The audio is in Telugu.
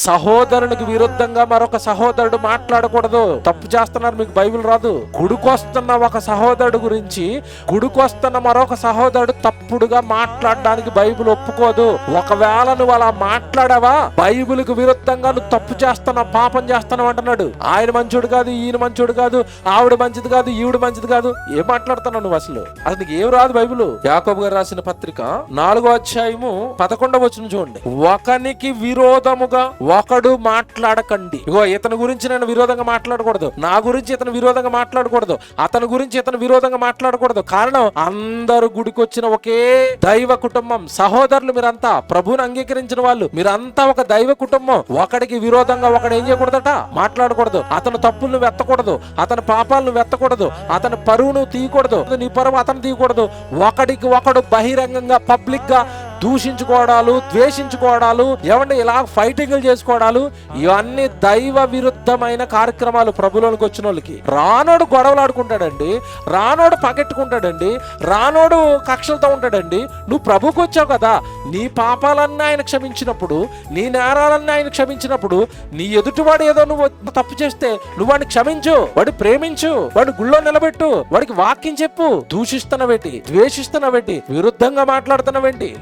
సహోదరునికి విరుద్ధంగా మరొక సహోదరుడు మాట్లాడకూడదు. తప్పు చేస్తున్నారు, మీకు బైబిల్ రాదు. గుడికొస్తున్న ఒక సహోదరుడు గురించి గుడికొస్తున్న మరొక సహోదరుడు తప్పుడుగా మాట్లాడడానికి బైబిల్ ఒప్పుకోదు. ఒకవేళ నువ్వు అలా మాట్లాడావా, బైబిల్కి విరుద్ధంగా నువ్వు తప్పు చేస్తున్నావు, పాపం చేస్తున్నావు అంటున్నాడు. ఆయన మంచోడు కాదు, ఈయన మంచోడు కాదు, ఆవిడ మంచిది కాదు, ఈవిడ మంచిది కాదు. ఏం మాట్లాడుతున్నావు నువ్వు? అసలు నీకు ఏం రాదు. బైబిల్ యాకోబు గారు రాసిన పత్రిక 4వ అధ్యాయము 11వ వచనం చూడండి. ఒకనికి విరోధముగా ఒకడు మాట్లాడకండి. ఇగో ఇతని గురించి నేను విరోధంగా మాట్లాడకూడదు, నా గురించి ఇతను విరోధంగా మాట్లాడకూడదు, అతని గురించి ఇతను విరోధంగా మాట్లాడకూడదు. కారణం అందరు గుడికి వచ్చిన ఒకే దైవ కుటుంబం, సహోదరులు మీరంతా, ప్రభువుని అంగీకరించిన వాళ్ళు మీరంతా ఒక దైవ కుటుంబం. ఒకడికి విరోధంగా ఒకడు ఏం చేయకూడదట, మాట్లాడకూడదు. అతను తప్పులను వెత్తకూడదు, అతని పాపాలను వెత్తకూడదు, అతని పరువును తీయకూడదు, నీ పరువు అతను తీయకూడదు. ఒకడికి ఒకడు బహిరంగంగా పబ్లిక్ గా దూషించుకోవడాలు, ద్వేషించుకోవడాలు, ఏమంటే ఇలా ఫైటింగ్లు చేసుకోవడాలు, ఇవన్నీ దైవ విరుద్ధమైన కార్యక్రమాలు. ప్రభులోనికి వచ్చిన వాళ్ళకి రానోడు గొడవలు ఆడుకుంటాడండి, రానోడు పగెట్టుకుంటాడండి, రానోడు కక్షలతో ఉంటాడండి. నువ్వు ప్రభుకి వచ్చావు కదా, నీ పాపాలన్నీ ఆయన క్షమించినప్పుడు, నీ నేరాలన్నీ ఆయన క్షమించినప్పుడు, నీ ఎదుటివాడు ఏదో నువ్వు తప్పు చేస్తే నువ్వు వాడిని క్షమించు, వాడు ప్రేమించు, వాడు గుళ్ళో నిలబెట్టు, వాడికి వాక్యం చెప్పు. దూషిస్తున్నవేంటి, ద్వేషిస్తున్నవేంటి, విరుద్ధంగా మాట్లాడుతున్నవేంటి?